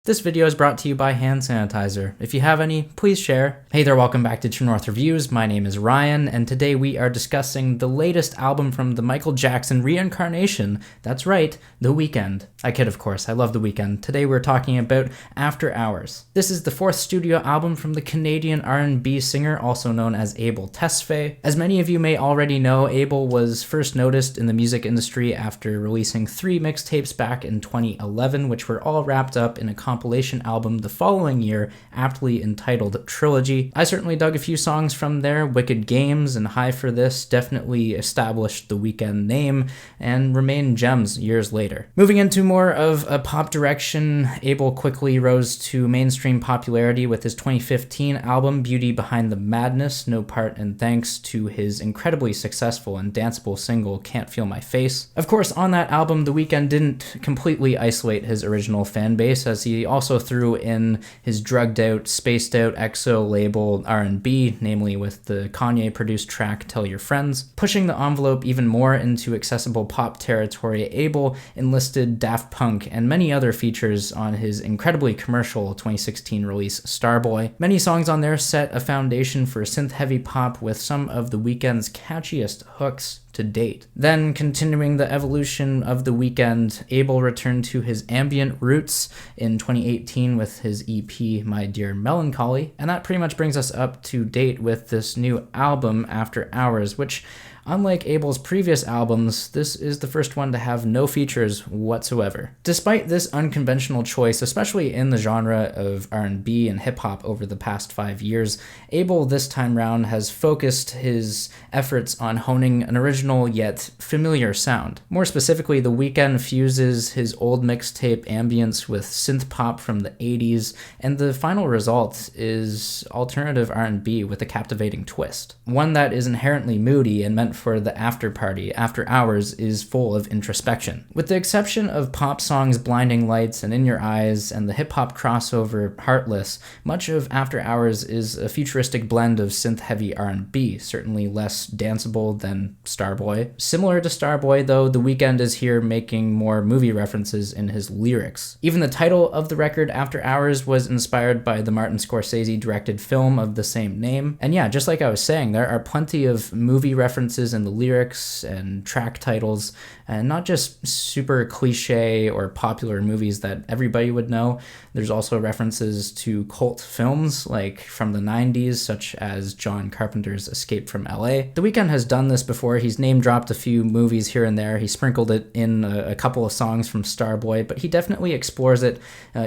This video is brought to you by hand sanitizer. If you have any, please share. Hey there, welcome back to True North Reviews. My name is Ryan, and today we are discussing the latest album from the Michael Jackson reincarnation. That's right, The Weeknd. I kid, of course, I love The Weeknd. Today we're talking about After Hours. This is the fourth studio album from the Canadian R&B singer, also known as Abel Tesfaye. As many of you may already know, Abel was first noticed in the music industry after releasing 3 mixtapes back in 2011, which were all wrapped up in a compilation album the following year, aptly entitled Trilogy. I certainly dug a few songs from there. Wicked Games and High for This definitely established the Weeknd name and remain gems years later. Moving into more of a pop direction, Abel quickly rose to mainstream popularity with his 2015 album Beauty Behind the Madness, no part and thanks to his incredibly successful and danceable single Can't Feel My Face. Of course, on that album, The Weeknd didn't completely isolate his original fan base, as he also threw in his drugged out, spaced out EXO label R&B, namely with the Kanye-produced track Tell Your Friends. Pushing the envelope even more into accessible pop territory, Abel enlisted Daft Punk and many other features on his incredibly commercial 2016 release Starboy. Many songs on there set a foundation for synth-heavy pop with some of The Weeknd's catchiest hooks to date. Then, continuing the evolution of The Weeknd, Abel returned to his ambient roots in 2018 with his EP My Dear Melancholy, and that pretty much brings us up to date with this new album After Hours, which, unlike Abel's previous albums, this is the first one to have no features whatsoever. Despite this unconventional choice, especially in the genre of R&B and hip-hop over the past 5 years, Abel this time round has focused his efforts on honing an original yet familiar sound. More specifically, The Weeknd fuses his old mixtape ambience with synth pop from the 80s, and the final result is alternative R&B with a captivating twist. One that is inherently moody and meant for the after party. After Hours is full of introspection. With the exception of pop songs Blinding Lights and In Your Eyes and the hip-hop crossover Heartless, much of After Hours is a futuristic blend of synth-heavy R&B, certainly less danceable than Starboy. Similar to Starboy, though, The Weeknd is here making more movie references in his lyrics. Even the title of the record, After Hours, was inspired by the Martin Scorsese-directed film of the same name. And yeah, just like I was saying, there are plenty of movie references in the lyrics and track titles, and not just super cliche or popular movies that everybody would know. There's also references to cult films like from the 90s, such as John Carpenter's Escape from LA. The Weeknd has done this before. He's name-dropped a few movies here and there. He sprinkled it in a couple of songs from Starboy, but he definitely explores it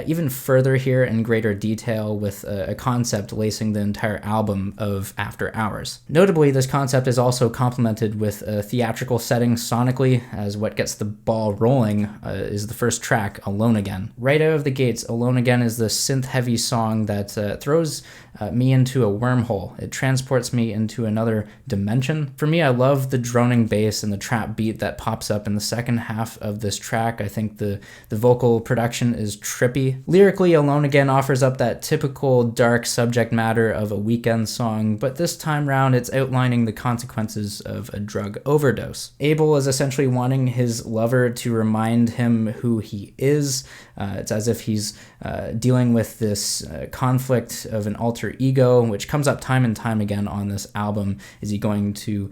even further here in greater detail with a concept lacing the entire album of After Hours. Notably, this concept is also complemented with a theatrical setting sonically, as what gets the ball rolling is the first track, Alone Again. Right out of the gates, Alone Again is the synth-heavy song that throws me into a wormhole. It transports me into another dimension. For me, I love the droning bass and the trap beat that pops up in the second half of this track. I think the vocal production is trippy. Lyrically, Alone Again offers up that typical dark subject matter of a Weeknd song, but this time round it's outlining the consequences of a drug overdose. Abel is essentially wanting his lover to remind him who he is. It's as if he's dealing with this conflict of an alter ego, which comes up time and time again on this album. Is he going to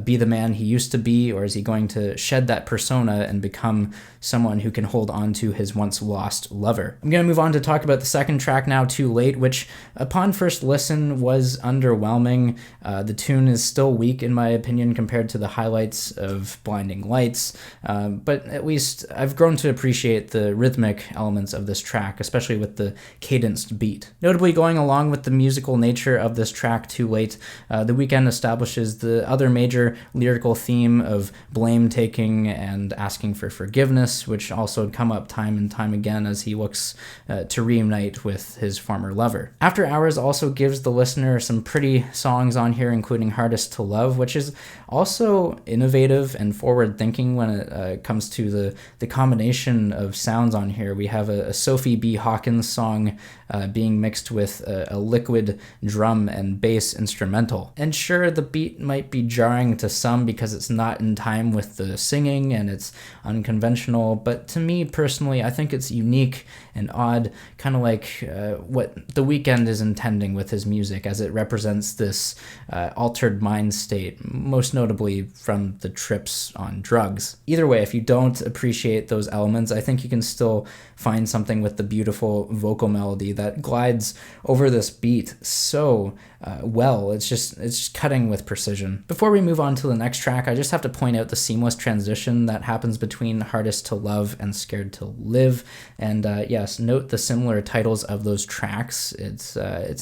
be the man he used to be, or is he going to shed that persona and become someone who can hold on to his once lost lover? I'm going to move on to talk about the second track now, Too Late, which upon first listen was underwhelming. The tune is still weak in my opinion compared to the highlights of Blinding Lights, but at least I've grown to appreciate the rhythmic elements of this track, especially with the cadenced beat. Notably, going along with the musical nature of this track, Too Late, The Weeknd establishes the other major lyrical theme of blame-taking and asking for forgiveness, which also had come up time and time again as he looks to reunite with his former lover. After Hours also gives the listener some pretty songs on here, including Hardest to Love, which is also innovative and forward-thinking interesting when it comes to the combination of sounds on here. We have a Sophie B. Hawkins song being mixed with a liquid drum and bass instrumental. And sure, the beat might be jarring to some because it's not in time with the singing and it's unconventional, but to me personally, I think it's unique and odd, kind of like what The Weeknd is intending with his music, as it represents this altered mind state, most notably from the trips on drugs. Either way, if you don't appreciate those elements, I think you can still find something with the beautiful vocal melody that glides over this beat so well. It's just cutting with precision. Before we move on to the next track, I just have to point out the seamless transition that happens between Hardest to Love and Scared to Live. And yes, note the similar titles of those tracks. It's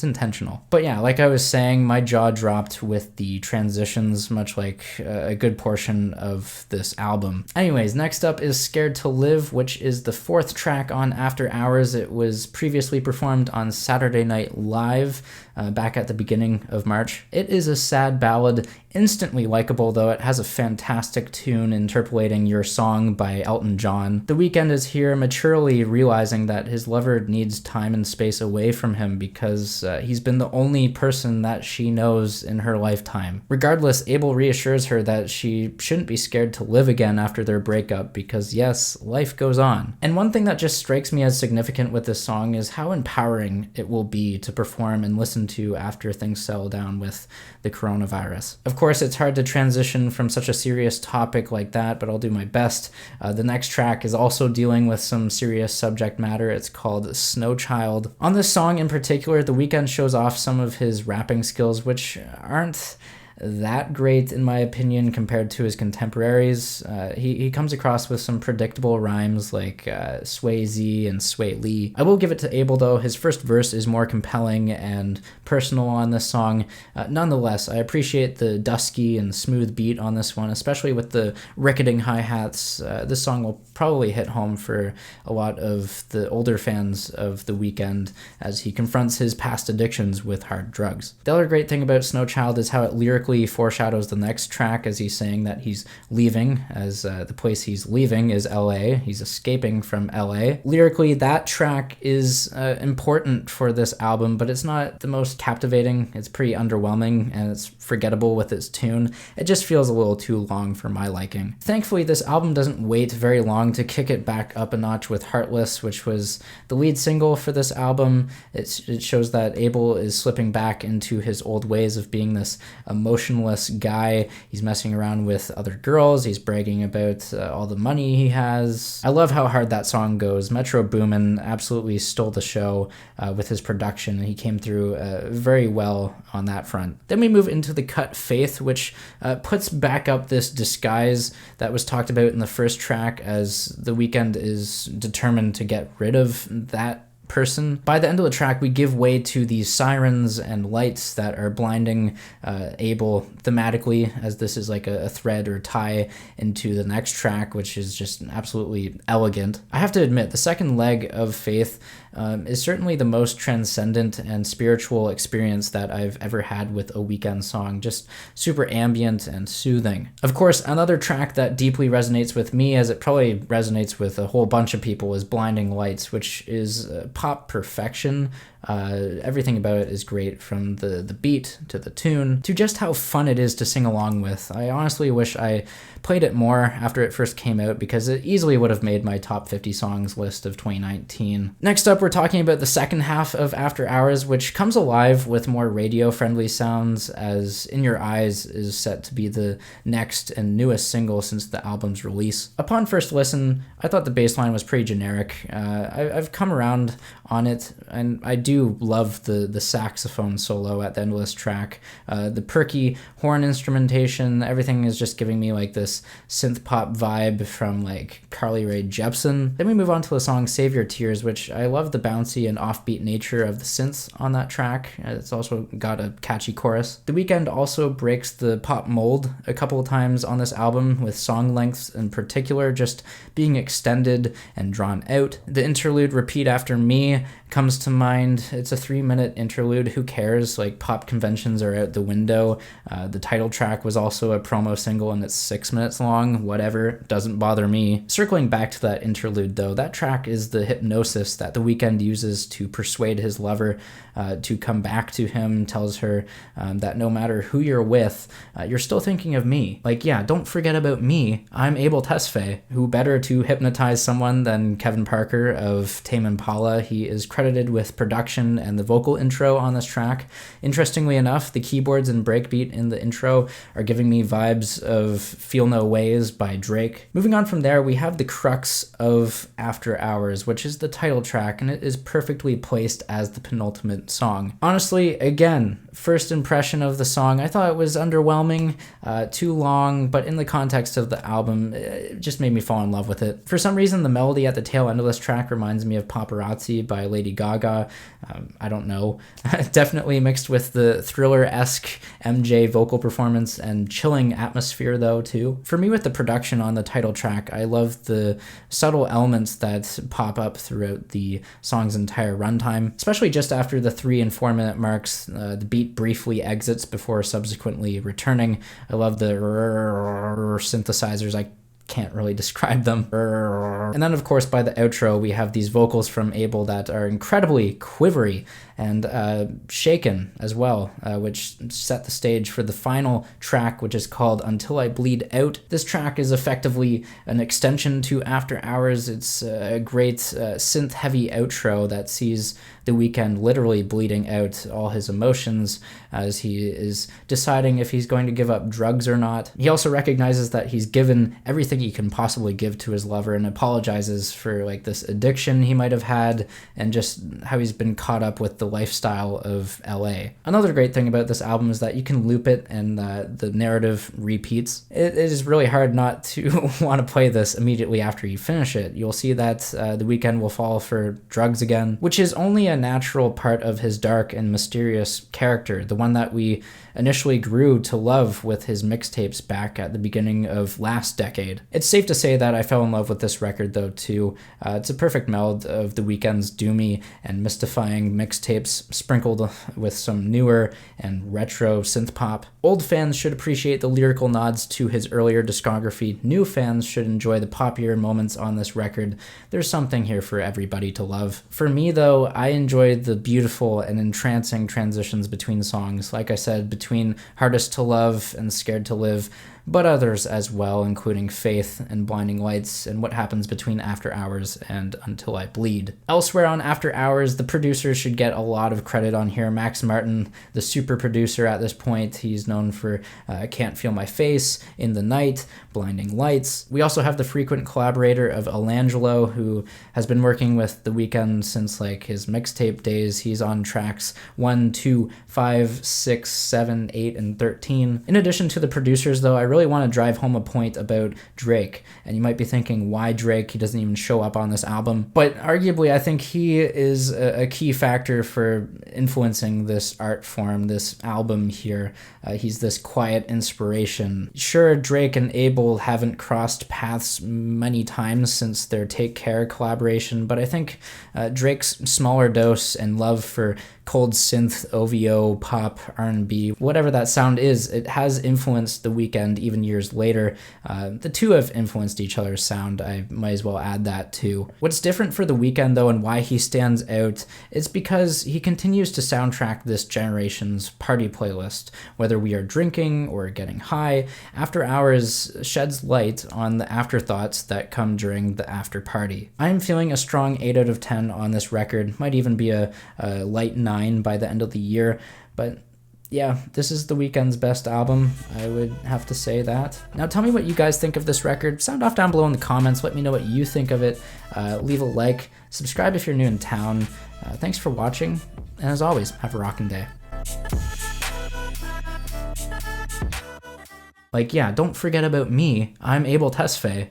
intentional. But yeah, like I was saying, my jaw dropped with the transitions, much like a good portion of this album. Anyways, next up is Scared to Live, which is the fourth track on After Hours. It was previously performed on Saturday Night Live back at the beginning of March. It is a sad ballad, instantly likable, though it has a fantastic tune interpolating Your Song by Elton John. The Weeknd is here maturely realizing that his lover needs time and space away from him because he's been the only person that she knows in her lifetime. Regardless, Abel reassures her that she shouldn't be scared to live again after their breakup because yes, life goes on. And one thing that just strikes me as significant with this song is how empowering it will be to perform and listen to after things settle down with the coronavirus. Of course, it's hard to transition from such a serious topic like that, but I'll do my best. The next track is also dealing with some serious subject matter. It's called Snowchild. On this song in particular, The Weeknd shows off some of his rapping skills, which aren't that great in my opinion compared to his contemporaries. He comes across with some predictable rhymes like Swayze and Sway Lee. I will give it to Abel though. His first verse is more compelling and personal on this song. Nonetheless, I appreciate the dusky and smooth beat on this one, especially with the ricketing hi-hats. This song will probably hit home for a lot of the older fans of The Weeknd as he confronts his past addictions with hard drugs. The other great thing about Snowchild is how it lyrically foreshadows the next track, as he's saying that he's leaving, as the place he's leaving is LA. He's escaping from LA. Lyrically, that track is important for this album, but it's not the most captivating. It's pretty underwhelming and it's forgettable with its tune. It just feels a little too long for my liking. Thankfully, this album doesn't wait very long to kick it back up a notch with Heartless, which was the lead single for this album. It shows that Abel is slipping back into his old ways of being this emotionless guy. He's messing around with other girls. He's bragging about all the money he has. I love how hard that song goes. Metro Boomin absolutely stole the show with his production, and he came through very well on that front. Then we move into the cut Faith, which puts back up this disguise that was talked about in the first track, as The Weeknd is determined to get rid of that person. By the end of the track, we give way to these sirens and lights that are blinding Abel thematically, as this is like a thread or tie into the next track, which is just absolutely elegant. I have to admit, the second leg of Faith is certainly the most transcendent and spiritual experience that I've ever had with a Weeknd song, just super ambient and soothing. Of course, another track that deeply resonates with me, as it probably resonates with a whole bunch of people, is Blinding Lights, which is pop perfection. Everything about it is great, from the beat to the tune to just how fun it is to sing along with. I honestly wish I played it more after it first came out, because it easily would have made my top 50 songs list of 2019. Next up, we're talking about the second half of After Hours, which comes alive with more radio-friendly sounds, as In Your Eyes is set to be the next and newest single since the album's release. Upon first listen, I thought the bass line was pretty generic. I've come around on it, and I do love the saxophone solo at the end of this track. The perky horn instrumentation, everything is just giving me like this synth pop vibe from like Carly Rae Jepsen. Then we move on to the song Save Your Tears, which I love the bouncy and offbeat nature of the synths on that track. It's also got a catchy chorus. The Weeknd also breaks the pop mold a couple of times on this album, with song lengths in particular just being extended and drawn out. The interlude Repeat After Me comes to mind. It's a 3-minute interlude. Who cares? Like, pop conventions are out the window. The title track was also a promo single and it's 6 minutes long. Whatever, doesn't bother me. Circling back to that interlude though, that track is the hypnosis that The Weeknd uses to persuade his lover to come back to him, tells her that no matter who you're with, you're still thinking of me. Like, yeah, don't forget about me. I'm Abel Tesfaye. Who better to hypnotize someone than Kevin Parker of Tame Impala? He is credited with production and the vocal intro on this track. Interestingly enough, the keyboards and breakbeat in the intro are giving me vibes of Feel No Ways by Drake. Moving on from there, we have the crux of After Hours, which is the title track, and it is perfectly placed as the penultimate song. Honestly, again, first impression of the song, I thought it was underwhelming, too long, but in the context of the album, it just made me fall in love with it. For some reason, the melody at the tail end of this track reminds me of Paparazzi by Lady Gaga. I don't know. Definitely mixed with the Thriller-esque MJ vocal performance and chilling atmosphere though too. For me, with the production on the title track, I love the subtle elements that pop up throughout the song's entire runtime, especially just after the 3 and 4 minute marks. The beat briefly exits before subsequently returning. I love the synthesizers. I can't really describe them. And then of course by the outro we have these vocals from Abel that are incredibly quivery and shaken as well, which set the stage for the final track, which is called Until I Bleed Out. This track is effectively an extension to After Hours. It's a great synth-heavy outro that sees The Weeknd literally bleeding out all his emotions as he is deciding if he's going to give up drugs or not. He also recognizes that he's given everything he can possibly give to his lover and apologizes for like this addiction he might have had and just how he's been caught up with the lifestyle of LA. Another great thing about this album is that you can loop it and the narrative repeats. It is really hard not to want to play this immediately after you finish it. You'll see that The Weeknd will fall for drugs again, which is only a natural part of his dark and mysterious character, the one that we initially grew to love with his mixtapes back at the beginning of last decade. It's safe to say that I fell in love with this record though too. It's a perfect meld of The Weeknd's doomy and mystifying mixtapes sprinkled with some newer and retro synth pop. Old fans should appreciate the lyrical nods to his earlier discography. New fans should enjoy the poppier moments on this record. There's something here for everybody to love. For me though, I enjoyed the beautiful and entrancing transitions between songs. Like I said, between Hardest to Love and Scared to Live, but others as well, including Faith and Blinding Lights and what happens between After Hours and Until I Bleed. Elsewhere on After Hours, the producers should get a lot of credit on here. Max Martin, the super producer at this point, he's known for Can't Feel My Face, In the Night, Blinding Lights. We also have the frequent collaborator of Alangelo, who has been working with The Weeknd since like his mixtape days. He's on tracks 1, 2, 5, 6, 7, 8, and 13. In addition to the producers though, I really want to drive home a point about Drake. And you might be thinking, why Drake? He doesn't even show up on this album. But arguably, I think he is a key factor for influencing this art form, this album here. He's this quiet inspiration. Sure, Drake and Abel haven't crossed paths many times since their Take Care collaboration, but I think Drake's smaller dose and love for cold synth, OVO, pop, R&B, whatever that sound is, it has influenced The Weeknd even years later. The two have influenced each other's sound. I might as well add that too. What's different for The Weeknd though and why he stands out is because he continues to soundtrack this generation's party playlist. Whether we are drinking or getting high, After Hours sheds light on the afterthoughts that come during the after party. I am feeling a strong 8 out of 10 on this record, might even be a light 9 by the end of the year, but yeah, this is The Weeknd's best album. I would have to say that. Now tell me what you guys think of this record. Sound off down below in the comments. Let me know what you think of it. Leave a like. Subscribe if you're new in town. Thanks for watching. And as always, have a rockin' day. Like, yeah, don't forget about me. I'm Abel Tesfaye.